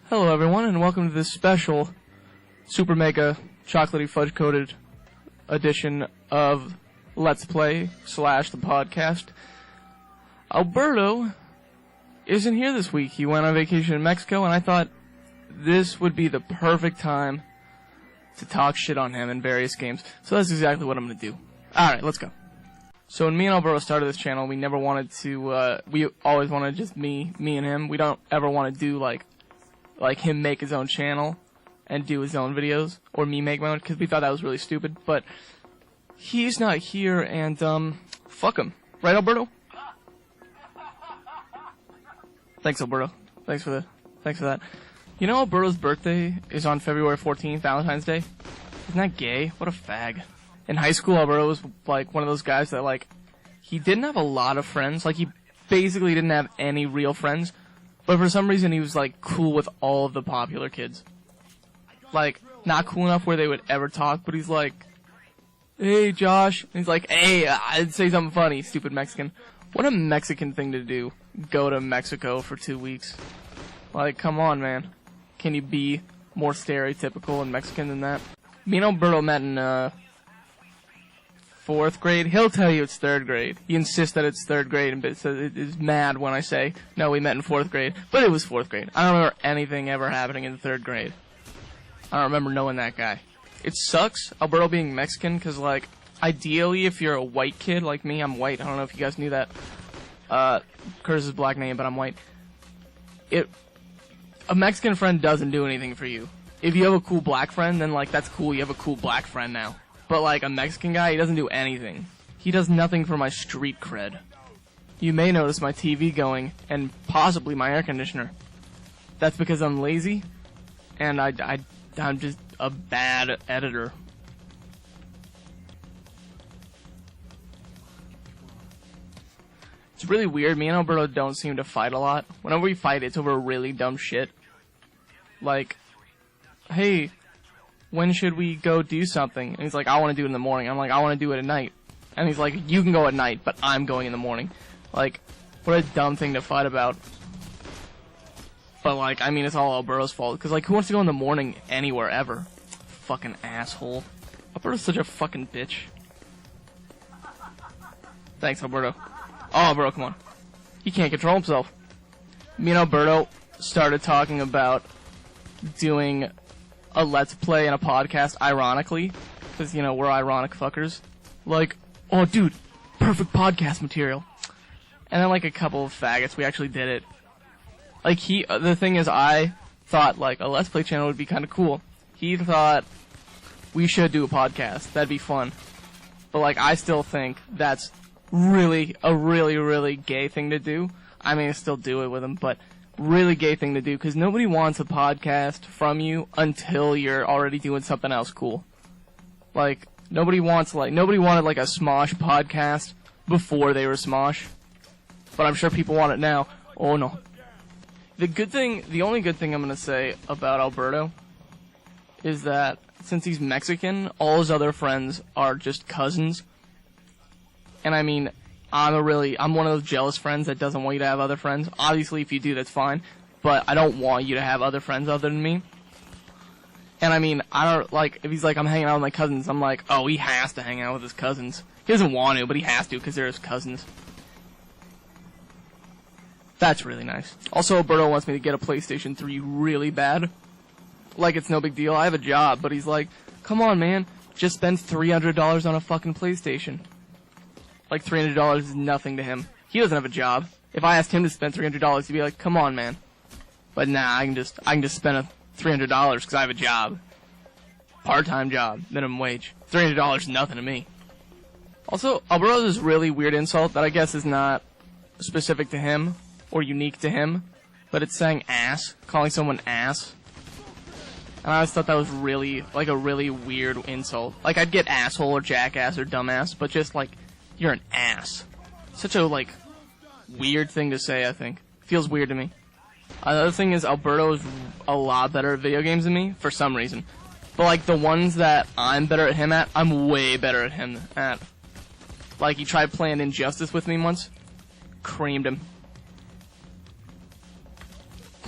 Hello everyone, and welcome to this special super mega chocolatey fudge coated edition of Let's Play / the podcast. Alberto isn't here this week. He went on vacation in Mexico, and I thought this would be the perfect time to talk shit on him in various games. So that's exactly what I'm going to do. Alright, let's go. So when me and Alberto started this channel, we never wanted to, we always wanted just me and him. We don't ever want to do like him make his own channel and do his own videos, or me make my own, because we thought that was really stupid. But he's not here, and fuck him, right, Alberto? Thanks, Alberto. Thanks for that. You know, Alberto's birthday is on February 14th, Valentine's Day. Isn't that gay? What a fag. In high school, Alberto was like one of those guys that he didn't have a lot of friends. Like, he basically didn't have any real friends. But for some reason, he was, cool with all of the popular kids. Not cool enough where they would ever talk, but he's like, hey, Josh. And he's like, hey, I'd say something funny, stupid Mexican. What a Mexican thing to do. Go to Mexico for 2 weeks. Come on, man. Can you be more stereotypical and Mexican than that? Me and Alberto met in, 4th grade. He'll tell you it's 3rd grade. He insists that it's 3rd grade and is mad when I say, no, we met in 4th grade. But it was 4th grade. I don't remember anything ever happening in 3rd grade. I don't remember knowing that guy. It sucks, Alberto being Mexican, because, ideally, if you're a white kid like me, I'm white. I don't know if you guys knew that. Curtis's black name, but I'm white. A Mexican friend doesn't do anything for you. If you have a cool black friend, then, that's cool. You have a cool black friend now. But, a Mexican guy, he doesn't do anything. He does nothing for my street cred. You may notice my TV going, and possibly my air conditioner. That's because I'm lazy, and I'm just a bad editor. It's really weird. Me and Alberto don't seem to fight a lot. Whenever we fight, it's over really dumb shit. Hey, when should we go do something? And he's like, I want to do it in the morning. I'm like, I want to do it at night. And he's like, you can go at night, but I'm going in the morning. What a dumb thing to fight about. But, it's all Alberto's fault. Because, who wants to go in the morning anywhere, ever? Fucking asshole. Alberto's such a fucking bitch. Thanks, Alberto. Oh, Alberto, come on. He can't control himself. Me and Alberto started talking about doing a Let's Play and a podcast, ironically. Because, we're ironic fuckers. Oh, dude, perfect podcast material. And then, a couple of faggots, we actually did it. The thing is, I thought, a Let's Play channel would be kind of cool. He thought we should do a podcast. That'd be fun. But, I still think that's really a really gay thing to do. I mean, I still do it with him, but really gay thing to do, because nobody wants a podcast from you until you're already doing something else cool. Nobody wanted, a Smosh podcast before they were Smosh. But I'm sure people want it now. Oh, no. The only good thing I'm gonna say about Alberto is that since he's Mexican, all his other friends are just cousins. And I mean, I'm one of those jealous friends that doesn't want you to have other friends. Obviously, if you do, that's fine. But I don't want you to have other friends other than me. And I mean, I don't, if he's I'm hanging out with my cousins, I'm like, oh, he has to hang out with his cousins. He doesn't want to, but he has to, because they're his cousins. That's really nice. Also, Alberto wants me to get a PlayStation 3 really bad. It's no big deal. I have a job, but he's like, come on, man. Just spend $300 on a fucking PlayStation. $300 is nothing to him. He doesn't have a job. If I asked him to spend $300, he'd be like, come on, man. But nah, I can just spend $300 because I have a job. Part-time job, minimum wage. $300 is nothing to me. Also, Alberto has this really weird insult that I guess is not specific to him or unique to him, but it's saying ass, calling someone ass. And I always thought that was really, a really weird insult. I'd get asshole or jackass or dumbass, but just, you're an ass. Such a, weird thing to say, I think. Feels weird to me. Another thing is Alberto is a lot better at video games than me, for some reason. But, the ones that I'm better at him at, I'm way better at him at. He tried playing Injustice with me once. Creamed him.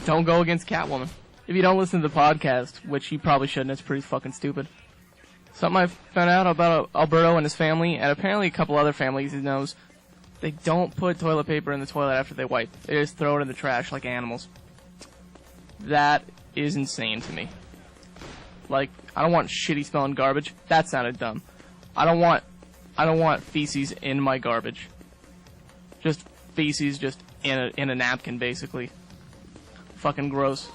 Don't go against Catwoman. If you don't listen to the podcast, which you probably shouldn't, it's pretty fucking stupid. Something I found out about Alberto and his family, and apparently a couple other families he knows, they don't put toilet paper in the toilet after they wipe. They just throw it in the trash like animals. That is insane to me. Like, I don't want shitty smelling garbage. That sounded dumb. I don't want feces in my garbage. Just feces just in a napkin, basically. Fucking gross.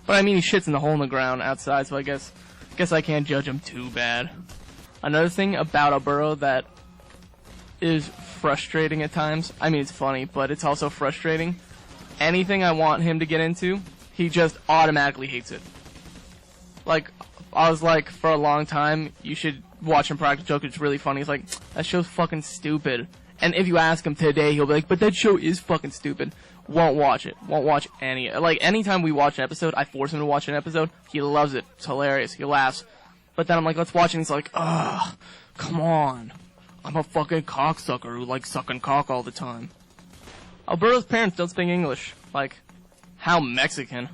But I mean, he shits in the hole in the ground outside, so I guess I can't judge him too bad. Another thing about Alberto that is frustrating at times, I mean, it's funny, but it's also frustrating. Anything I want him to get into, he just automatically hates it. Like, I was like, for a long time, you should watch Impractical Joker, it's really funny. He's like, that show's fucking stupid. And if you ask him today, he'll be like, but that show is fucking stupid. Won't watch it. Won't watch any. Like, anytime we watch an episode, I force him to watch an episode. He loves it. It's hilarious. He laughs. But then I'm like, let's watch it, and he's like, ugh, come on. I'm a fucking cocksucker who likes sucking cock all the time. Alberto's parents don't speak English. Like, how Mexican?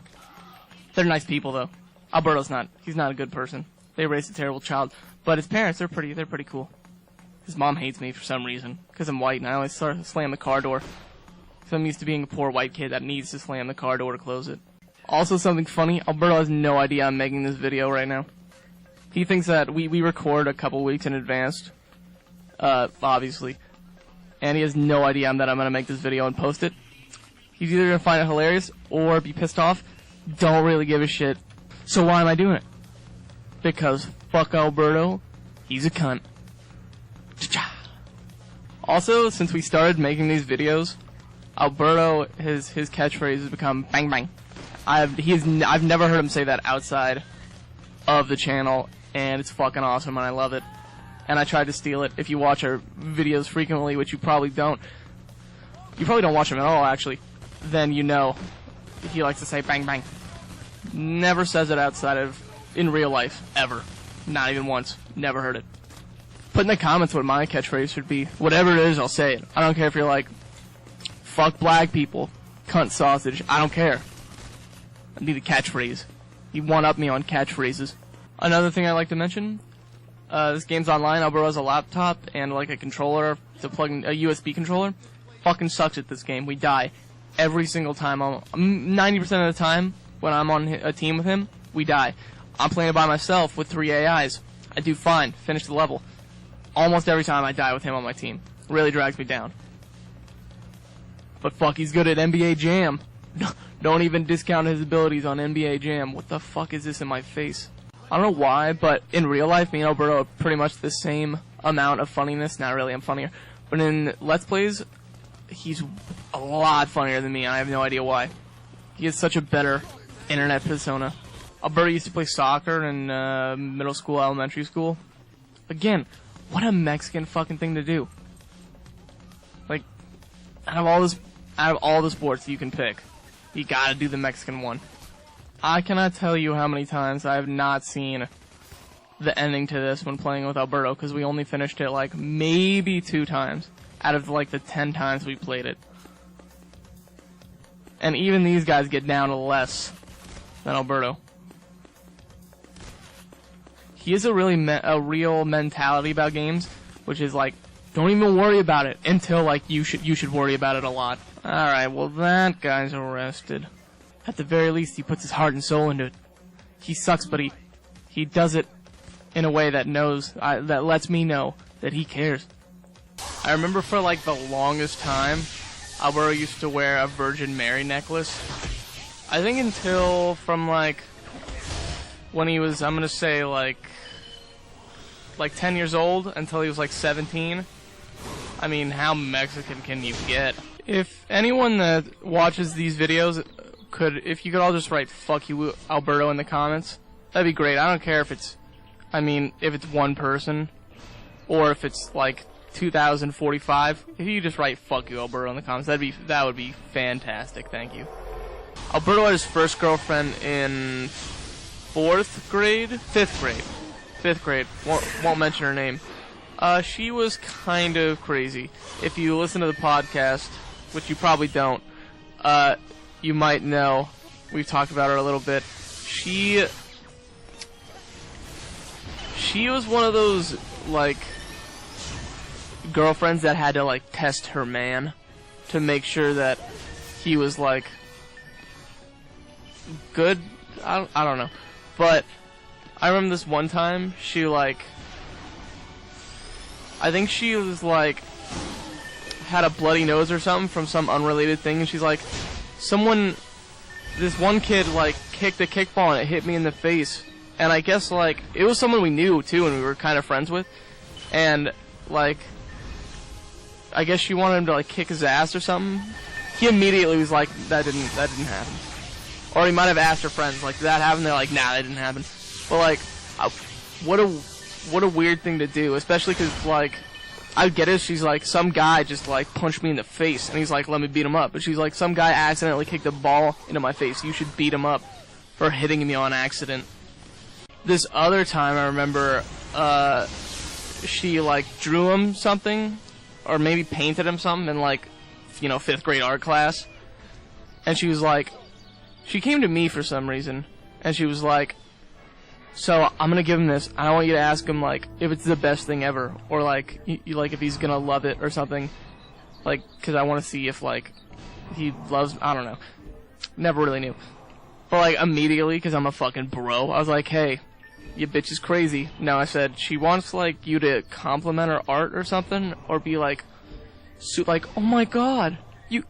They're nice people, though. Alberto's not. He's not a good person. They raised a terrible child. But his parents, they're pretty cool. His mom hates me for some reason, because I'm white, and I always slam the car door. So I'm used to being a poor white kid that needs to slam the car door to close it. Also, something funny, Alberto has no idea I'm making this video right now. He thinks that we record a couple weeks in advance, obviously. And he has no idea that I'm going to make this video and post it. He's either going to find it hilarious or be pissed off. Don't really give a shit. So why am I doing it? Because fuck Alberto, he's a cunt. Also, since we started making these videos, Alberto, his catchphrase has become bang bang. I've never heard him say that outside of the channel, and it's fucking awesome, and I love it. And I tried to steal it. If you watch our videos frequently, which you probably don't watch them at all, actually, then you know he likes to say bang bang. Never says it outside of in real life, ever. Not even once. Never heard it. Put in the comments what my catchphrase should be. Whatever it is, I'll say it. I don't care if you're like, fuck black people, cunt sausage, I don't care. I need a catchphrase. You one-up me on catchphrases. Another thing I'd like to mention, this game's online. Alberto has a laptop and like a controller to plug in, a USB controller. Fucking sucks at this game. We die every single time. 90% of the time when I'm on a team with him, we die. I'm playing it by myself with 3 AIs. I do fine. Finish the level. Almost every time I die with him on my team. Really drags me down. But fuck, he's good at NBA Jam. Don't even discount his abilities on NBA Jam. What the fuck is this in my face? I don't know why, but in real life, me and Alberto are pretty much the same amount of funniness. Not really, I'm funnier. But in Let's Plays, he's a lot funnier than me, and I have no idea why. He has such a better internet persona. Alberto used to play soccer in middle school, elementary school. Again, what a Mexican fucking thing to do. Like, out of all the sports you can pick, you gotta do the Mexican one. I cannot tell you how many times I have not seen the ending to this when playing with Alberto, because we only finished it like maybe 2 times out of like the 10 times we played it. And even these guys get down to less than Alberto. He has a real mentality about games, which is like, don't even worry about it until like you should worry about it a lot. All right, well that guy's arrested. At the very least, he puts his heart and soul into it. He sucks, but he does it in a way that that lets me know that he cares. I remember for like the longest time, Alberto used to wear a Virgin Mary necklace. I think until from like when he was, I'm gonna say like 10 years old until he was like 17. I mean, how Mexican can you get? If anyone that watches these videos if you could all just write "fuck you, Alberto" in the comments, that'd be great. I don't care if it's one person, or if it's like 2045. If you just write "fuck you, Alberto" in the comments, that would be fantastic. Thank you. Alberto had his first girlfriend in 5th grade. Won't mention her name. She was kind of crazy. If you listen to the podcast, which you probably don't, you might know We've talked about her a little bit. She was one of those, like, girlfriends that had to, like, test her man to make sure that he was, like, good. I don't know. But I remember this one time, she, like, I think she was, like, had a bloody nose or something from some unrelated thing, and she's like, this one kid, like, kicked a kickball and it hit me in the face. And I guess, like, it was someone we knew, too, and we were kind of friends with. And, like, I guess she wanted him to, like, kick his ass or something. He immediately was like, that didn't happen. Or he might have asked her friends, like, did that happen? They're like, nah, that didn't happen. But, like, what a weird thing to do, especially because, like, I get it, she's like, some guy just, like, punched me in the face, and he's like, let me beat him up. But she's like, some guy accidentally kicked a ball into my face. You should beat him up for hitting me on accident. This other time, I remember, she, like, drew him something, or maybe painted him something in, like, 5th grade art class. And she was like, she came to me for some reason, and she was like, so I'm gonna give him this. I want you to ask him, like, if it's the best thing ever, or, like, like, if he's gonna love it or something. Like, because I want to see if, like, he loves, I don't know. Never really knew. But, like, immediately, because I'm a fucking bro, I was like, hey, you bitch is crazy. No, I said, she wants, like, you to compliment her art or something, or be like, oh my god, you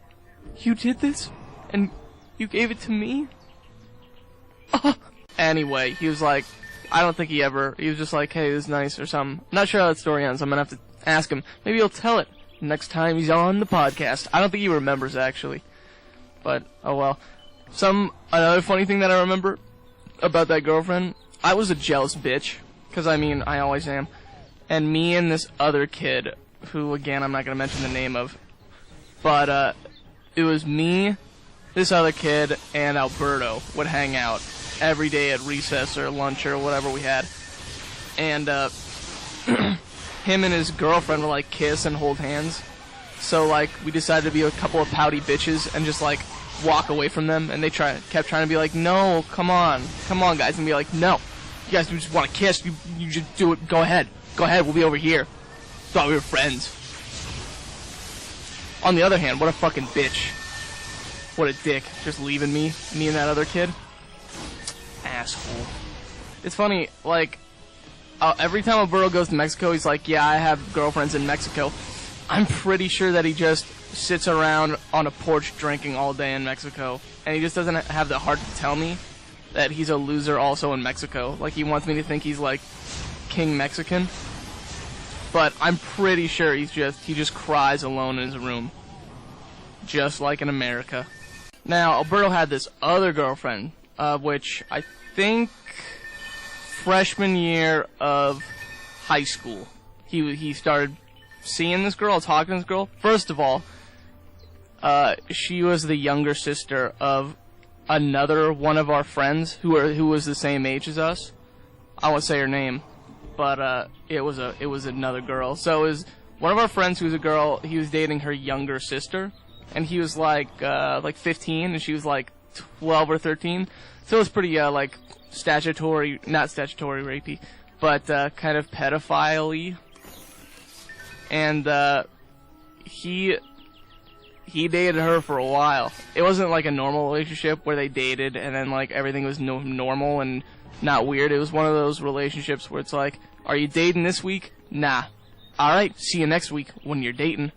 did this? And you gave it to me? Anyway, he was like, I don't think he was just like, hey, this is nice or something. Not sure how that story ends. I'm gonna have to ask him. Maybe he'll tell it next time he's on the podcast. I don't think he remembers, actually. But, oh well. Another funny thing that I remember about that girlfriend, I was a jealous bitch. Because, I mean, I always am. And me and this other kid, who, again, I'm not gonna mention the name of, but, it was me, this other kid, and Alberto would hang out every day at recess or lunch or whatever we had. And, him and his girlfriend would, like, kiss and hold hands. So, like, we decided to be a couple of pouty bitches and just, like, walk away from them. And they kept trying to be like, no, come on, guys. And be like, no, you guys just want to kiss. You just do it. Go ahead, we'll be over here. Thought we were friends. On the other hand, what a fucking bitch. What a dick. Just leaving me and that other kid. Asshole. It's funny, like, every time Alberto goes to Mexico, he's like, yeah, I have girlfriends in Mexico. I'm pretty sure that he just sits around on a porch drinking all day in Mexico, and he just doesn't have the heart to tell me that he's a loser also in Mexico. Like, he wants me to think he's, like, King Mexican. But I'm pretty sure he just cries alone in his room. Just like in America. Now, Alberto had this other girlfriend, which I think freshman year of high school, he started seeing this girl, talking to this girl. First of all, she was the younger sister of another one of our friends who was the same age as us. I won't say her name, but it was another girl. So it was one of our friends who was a girl. He was dating her younger sister, and he was like 15, and she was like 12 or 13. So it was pretty like not statutory rapey, but kind of pedophile-y. And he dated her for a while. It wasn't like a normal relationship where they dated and then like everything was normal and not weird. It was one of those relationships where it's like, are you dating this week? Nah. Alright, see you next week when you're dating.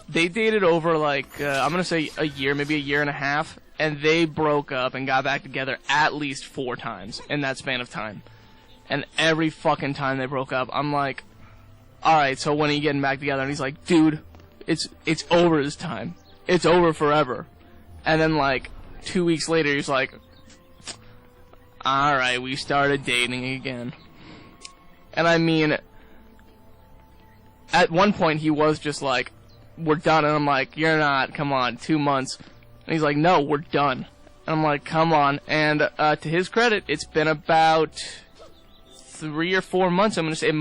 They dated over like, I'm gonna say a year, maybe a year and a half, and they broke up and got back together at least 4 times in that span of time. And every fucking time they broke up, I'm like, alright, so when are you getting back together? And he's like, dude, it's over this time. It's over forever. And then like 2 weeks later, he's like, alright, we started dating again. And I mean, at one point he was just like, we're done. And I'm like, you're not, come on, 2 months. And he's like, no, we're done. And I'm like, come on. And to his credit, it's been about 3 or 4 months. I'm gonna say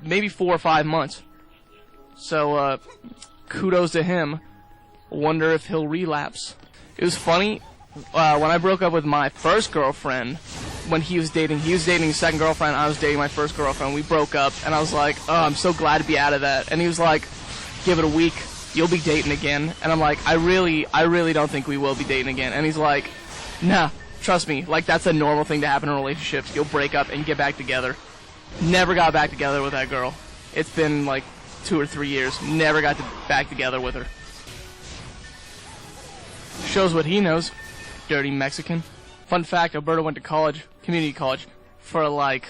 maybe 4 or 5 months. So kudos to him. Wonder if he'll relapse. It was funny. when I broke up with my first girlfriend, when he was dating his second girlfriend, I was dating my first girlfriend. We broke up, and I was like, oh, I'm so glad to be out of that. And he was like, give it a week, you'll be dating again. And I'm like, I really don't think we will be dating again. And he's like, nah, trust me, like, that's a normal thing to happen in relationships. You'll break up and get back together. Never got back together with that girl. It's been like 2 or 3 years. Never got back together with her. Shows what he knows. Dirty Mexican. Fun fact, Alberto went to college, community college, for like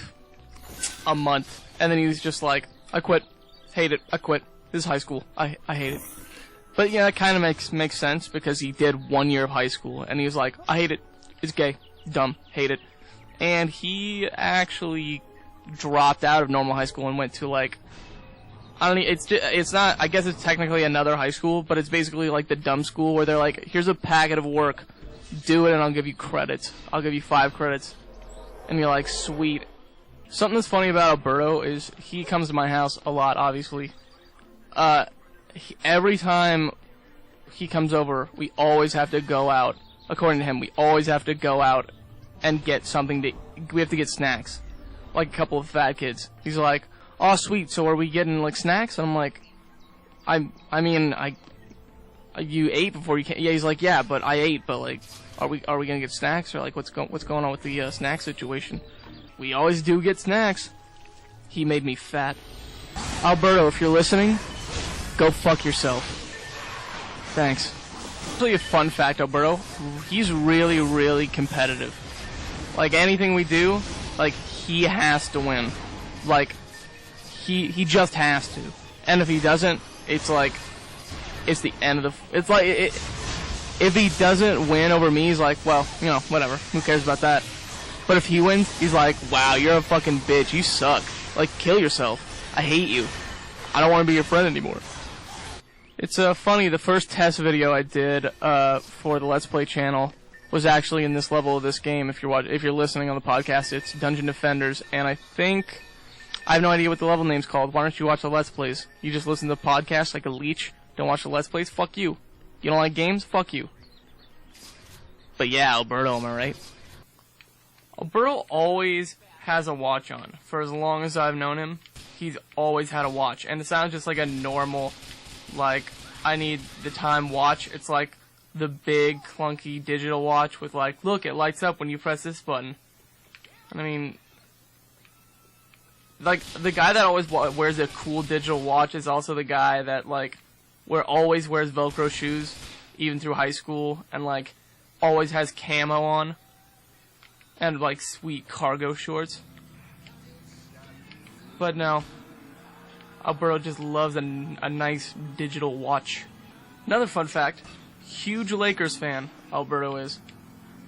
a month. And then he was just like, I quit. Hate it. I quit. This is high school. I hate it. But yeah, it kind of makes sense because he did 1 year of high school. And he was like, I hate it. It's gay. Dumb. Hate it. And he actually dropped out of normal high school and went to like, I don't know, it's not, I guess it's technically another high school, but it's basically like the dumb school where they're like, here's a packet of work, do it and I'll give you credits. I'll give you 5 credits. And you're like, sweet. Something that's funny about Alberto is he comes to my house a lot, obviously. Every time he comes over, we always have to go out. According to him, we always have to go out and get something we have to get snacks. Like a couple of fat kids. He's like, oh, sweet, so are we getting, like, snacks? And I'm like, you ate before you came. Yeah, he's like, yeah, but I ate, but, like, are we gonna get snacks? Or, like, what's going on with the, snack situation? We always do get snacks. He made me fat. Alberto, if you're listening, go fuck yourself. Thanks. Actually, a fun fact, Alberto, he's really, really competitive. Like, anything we do, like, he has to win. Like, he just has to. And if he doesn't, it's like, it's the end of the, it's like, if he doesn't win over me, he's like, well, you know, whatever, who cares about that? But if he wins, he's like, wow, you're a fucking bitch, you suck. Like, kill yourself. I hate you. I don't want to be your friend anymore. It's funny, the first test video I did for the Let's Play channel was actually in this level of this game. If you're listening on the podcast, it's Dungeon Defenders, and I have no idea what the level name's called. Why don't you watch the Let's Plays? You just listen to the podcast like a leech. Don't watch the Let's Plays? Fuck you. You don't like games? Fuck you. But yeah, Alberto, am I right? Alberto always has a watch on. For as long as I've known him, he's always had a watch. And it sounds just like a normal, like, I need the time watch. It's like the big, clunky digital watch with like, look, it lights up when you press this button. I mean, like, the guy that always wears a cool digital watch is also the guy that, like, always wears Velcro shoes, even through high school, and, like, always has camo on, and, like, sweet cargo shorts. But no, Alberto just loves a nice digital watch. Another fun fact, huge Lakers fan, Alberto is.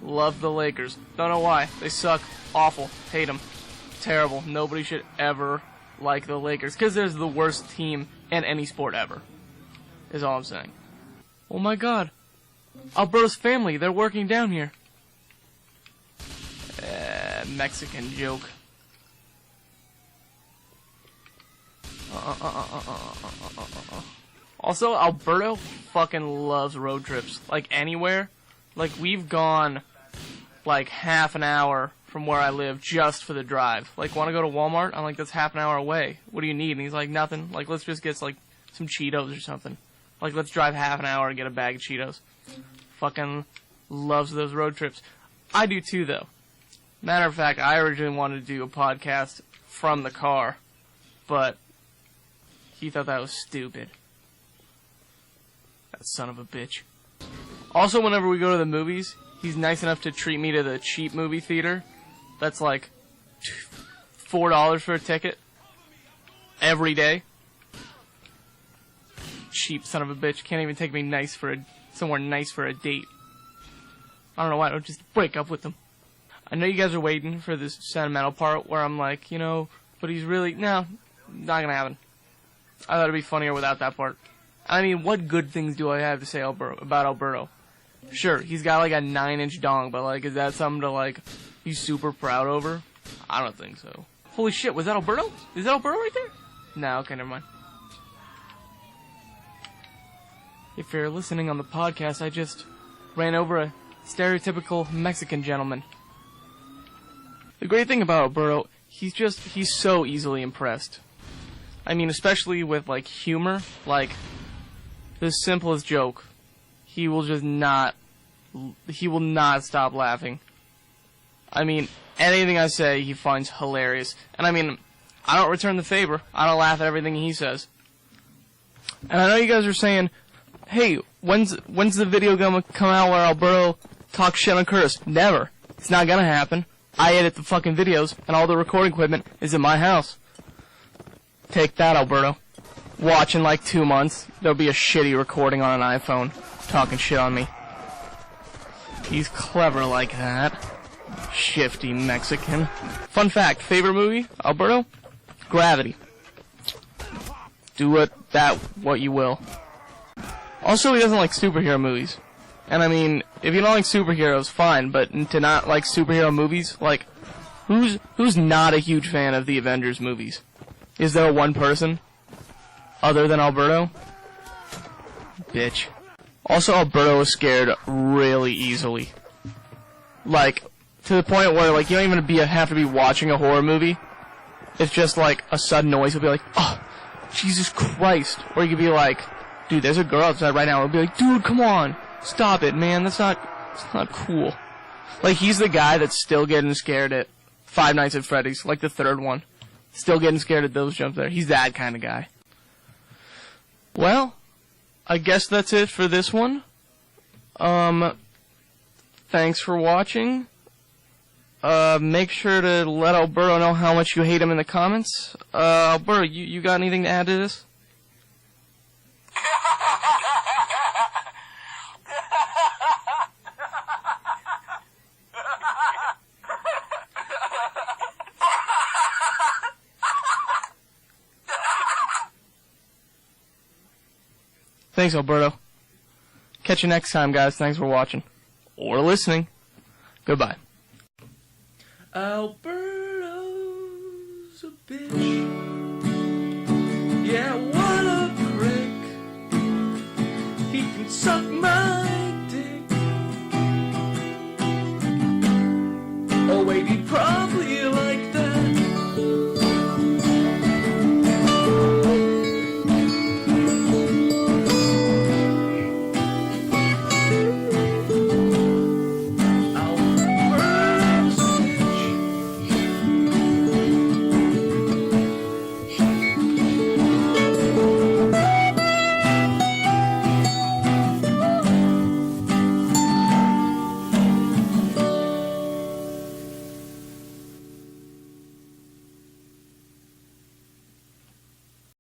Love the Lakers. Don't know why. They suck. Awful. Hate them. Terrible. Nobody should ever like the Lakers, because they're the worst team in any sport ever, is all I'm saying. Oh my god. Alberto's family, they're working down here. Mexican joke. Also, Alberto fucking loves road trips. Like, anywhere. Like, we've gone, like, half an hour from where I live just for the drive. Like, want to go to Walmart? I'm like, that's half an hour away. What do you need? And he's like, nothing. Like, let's just get, like, some Cheetos or something. Like, let's drive half an hour and get a bag of Cheetos. Fucking loves those road trips. I do too, though. Matter of fact, I originally wanted to do a podcast from the car, but he thought that was stupid. That son of a bitch. Also, whenever we go to the movies, he's nice enough to treat me to the cheap movie theater. That's like $4 for a ticket. Every day. Cheap son of a bitch. Can't even take me somewhere nice for a date. I don't know why I don't just break up with them. I know you guys are waiting for this sentimental part where I'm like, you know, but he's really, no, not gonna happen. I thought it'd be funnier without that part. I mean, what good things do I have to say about Alberto? Sure, he's got like a 9-inch dong, but like, is that something to like be super proud over? I don't think so. Holy shit, was that Alberto? Is that Alberto right there? No, okay, never mind. If you're listening on the podcast, I just ran over a Stereotypical Mexican gentleman. The great thing about Alberto, he's so easily impressed. I mean, especially with, like, humor, like, the simplest joke. He will not stop laughing. I mean, anything I say, he finds hilarious. And I mean, I don't return the favor. I don't laugh at everything he says. And I know you guys are saying, hey, when's the video gonna come out where Alberto talks shit on Curtis? Never. It's not gonna happen. I edit the fucking videos, and all the recording equipment is in my house. Take that, Alberto. Watch in like 2 months, there'll be a shitty recording on an iPhone talking shit on me. He's clever like that. Shifty Mexican. Fun fact, favorite movie, Alberto? Gravity. Do what you will. Also, he doesn't like superhero movies. And I mean, if you don't like superheroes, fine, but to not like superhero movies, like, who's not a huge fan of the Avengers movies? Is there one person? Other than Alberto? Bitch. Also, Alberto is scared really easily. Like, to the point where, like, you don't even have to be watching a horror movie. It's just, like, a sudden noise. He'll be like, oh, Jesus Christ. Or you could be like, dude, there's a girl outside right now. He'll be like, dude, come on. Stop it, man. It's not cool. Like, he's the guy that's still getting scared at Five Nights at Freddy's, like the third one. Still getting scared at those jumps there. He's that kind of guy. Well, I guess that's it for this one. Thanks for watching. Make sure to let Alberto know how much you hate him in the comments. Alberto, you got anything to add to this? Thanks, Alberto. Catch you next time, guys. Thanks for watching. Or listening. Goodbye. Alberto's a bitch. Yeah, what a prick. He can suck my